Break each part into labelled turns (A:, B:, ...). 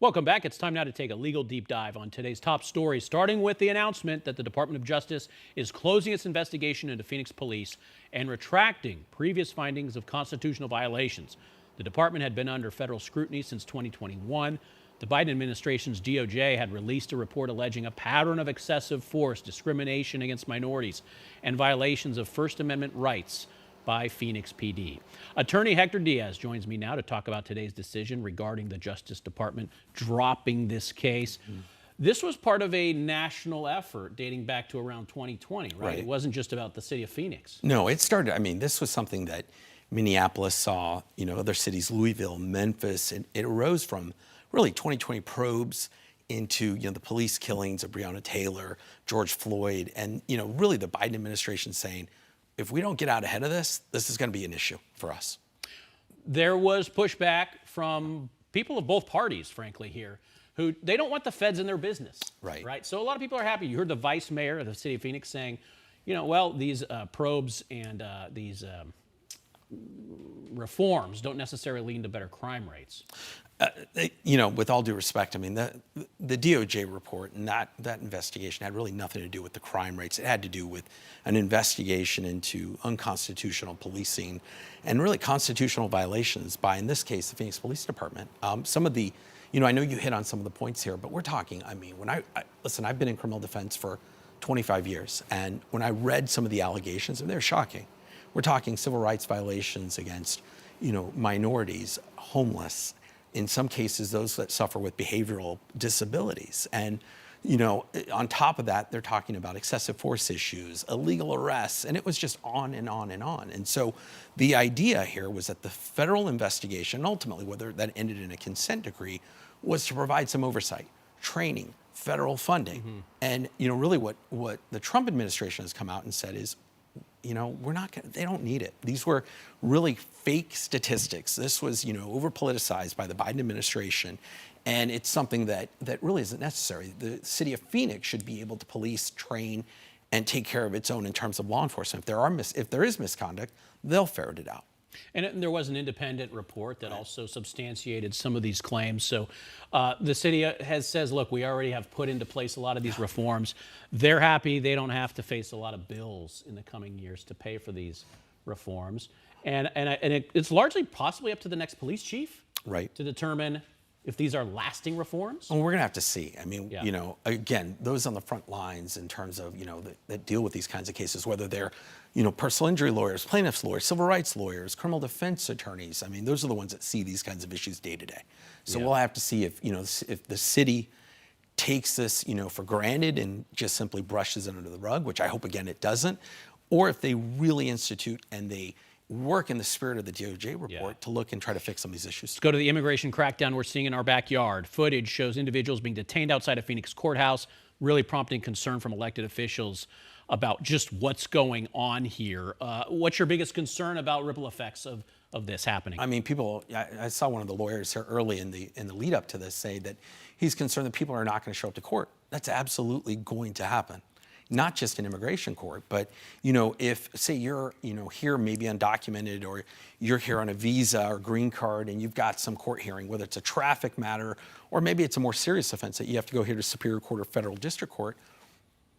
A: Welcome back. It's time now to take a legal deep dive on today's top stories, starting with the announcement that the Department of Justice is closing its investigation into Phoenix police and retracting previous findings of constitutional violations. The department had been under federal scrutiny since 2021. The Biden administration's DOJ had released a report alleging a pattern of excessive force, discrimination against minorities, and violations of First Amendment rights by Phoenix PD. Attorney Hector Diaz joins me now to talk about today's decision regarding the Justice Department dropping this case. This was part of a national effort dating back to around 2020, right? It wasn't just about the city of Phoenix.
B: No, it started, this was something that Minneapolis saw, other cities, Louisville, Memphis, and it arose from really 2020 probes into, the police killings of Breonna Taylor, George Floyd, and, really the Biden administration saying, if we don't get out ahead of this, this is going to be an issue for us.
A: There was pushback from people of both parties, frankly, here, who they don't want the feds in their business. Right. So a lot of people are happy. You heard the vice mayor of the city of Phoenix saying, well, these probes and these reforms don't necessarily lead to better crime rates.
B: With all due respect, the DOJ report and that investigation had really nothing to do with the crime rates. It had to do with an investigation into unconstitutional policing and really constitutional violations by, in this case, the Phoenix Police Department. Some of the, I know you hit on some of the points here, but we're talking, when listen, I've been in criminal defense for 25 years, and when I read some of the allegations, they're shocking. We're talking civil rights violations against, minorities, homeless, in some cases, those that suffer with behavioral disabilities. And, on top of that, they're talking about excessive force issues, illegal arrests, and it was just on and on and on. And so the idea here was that the federal investigation, ultimately, whether that ended in a consent decree, was to provide some oversight, training, federal funding. And, really what the Trump administration has come out and said is, they don't need it. These were really fake statistics. This was, over politicized by the Biden administration. And it's something that really isn't necessary. The city of Phoenix should be able to police, train, and take care of its own in terms of law enforcement. If there is misconduct, they'll ferret it out.
A: And there was an independent report that also substantiated some of these claims. So the city says, look, we already have put into place a lot of these reforms. They're happy they don't have to face a lot of bills in the coming years to pay for these reforms. And it's largely possibly up to the next police chief to determine if these are lasting reforms.
B: Well, we're going to have to see. Again, those on the front lines in terms of, that deal with these kinds of cases, whether they're, personal injury lawyers, plaintiffs' lawyers, civil rights lawyers, criminal defense attorneys. Those are the ones that see these kinds of issues day to day. So we'll have to see if the city takes this, for granted and just simply brushes it under the rug, which I hope, again, it doesn't, or if they really institute and they work in the spirit of the DOJ report to look and try to fix some of these issues.
A: Let's go to the immigration crackdown we're seeing in our backyard. Footage shows individuals being detained outside of Phoenix courthouse, really prompting concern from elected officials about just what's going on here. What's your biggest concern about ripple effects of this happening?
B: I saw one of the lawyers here early in the lead up to this say that he's concerned that people are not going to show up to court. That's absolutely going to happen. Not just in immigration court, but, if, say, you're, here maybe undocumented, or you're here on a visa or green card and you've got some court hearing, whether it's a traffic matter or maybe it's a more serious offense that you have to go here to Superior Court or Federal District Court,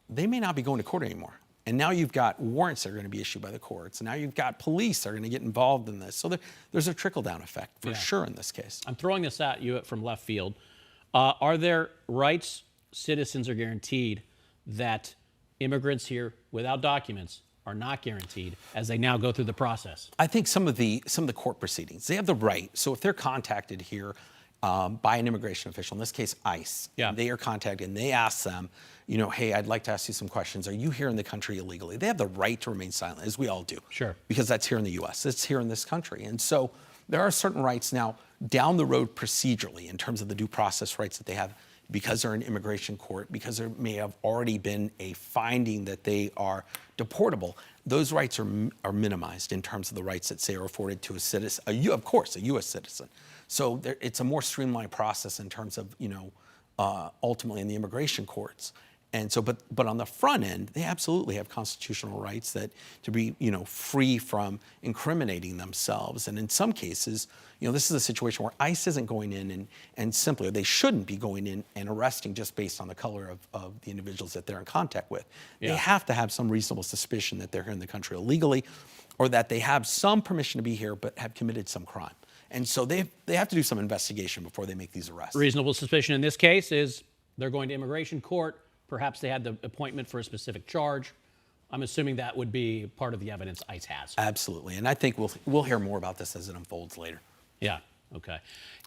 B: they may not be going to court anymore. And now you've got warrants that are going to be issued by the courts. And now you've got police that are going to get involved in this. So there's a trickle-down effect for sure in this case.
A: I'm throwing this at you from left field. Are there rights citizens are guaranteed that immigrants here without documents are not guaranteed as they now go through the process?
B: I think some of the court proceedings, they have the right. So if they're contacted here by an immigration official, in this case ICE, they are contacted and they ask them, hey, I'd like to ask you some questions. Are you here in the country illegally? They have the right to remain silent, as we all do.
A: Sure.
B: Because that's here in the U.S. It's here in this country. And so there are certain rights now down the road procedurally in terms of the due process rights that they have, because they're in immigration court, because there may have already been a finding that they are deportable. Those rights are minimized in terms of the rights that, say, are afforded to a citizen, of course, a U.S. citizen. So it's a more streamlined process in terms of, ultimately in the immigration courts. And so, but on the front end, they absolutely have constitutional rights that to be, free from incriminating themselves. And in some cases, this is a situation where ICE isn't going in and simply, or they shouldn't be going in and arresting just based on the color of the individuals that they're in contact with.
A: Yeah.
B: They have to have some reasonable suspicion that they're here in the country illegally, or that they have some permission to be here but have committed some crime. And so they have to do some investigation before they make these arrests.
A: Reasonable suspicion in this case is they're going to immigration court. Perhaps they had the appointment for a specific charge. I'm assuming that would be part of the evidence ICE has.
B: Absolutely. And I think we'll hear more about this as it unfolds later.
A: Yeah, okay.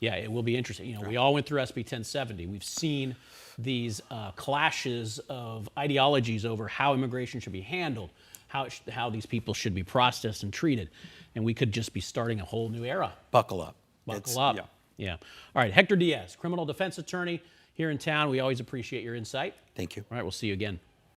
A: Yeah, it will be interesting. We all went through SB 1070. We've seen these clashes of ideologies over how immigration should be handled, how these people should be processed and treated. And we could just be starting a whole new era.
B: Buckle up.
A: Buckle up. Yeah. All right, Hector Diaz, criminal defense attorney here in town. We always appreciate your insight.
B: Thank you.
A: All right, we'll see you again.